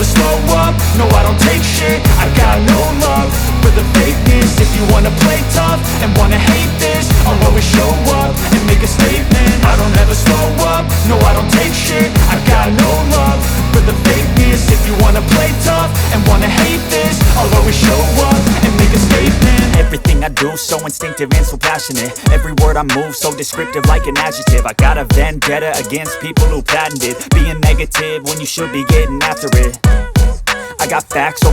never slow up, no I don't take shit. I got no love for the fakeness. If you wanna play tough and wanna hate this, I'll always show up and make a statement. I don't ever slow up, no I don't take shit. I got no love for the fakeness. If you wanna play tough and wanna hate this, I'll always show up and make a statement. Everything I do so instinctive and so passionate. Every word I move so descriptive like an adjective. I got a vendetta against people who patented being negative when you should be getting after it. I got facts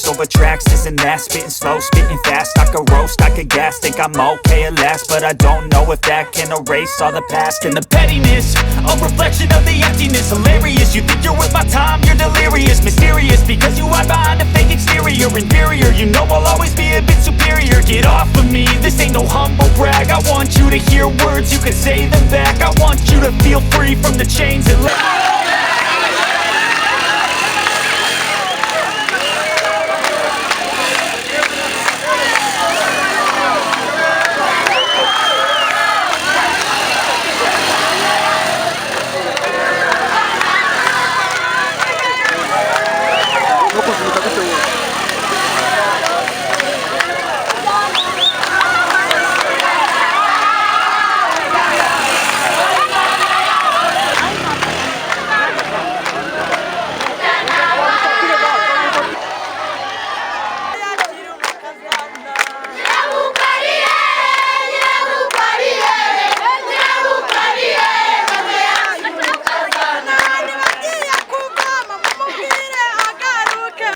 over tracks, this and that. Spitting slow, spitting fast. I could roast, I could gas. Think I'm okay at last, but I don't know if that can erase all the past. And the pettiness, a reflection of the emptiness. Hilarious, you think you're worth my time, you're delirious. Mysterious, because you hide behind a fake exterior. Inferior, you know I'll always be a bit superior. Get off of me, this ain't no humble brag. I want you to hear words, you can say them back. I want you to feel free from the chains that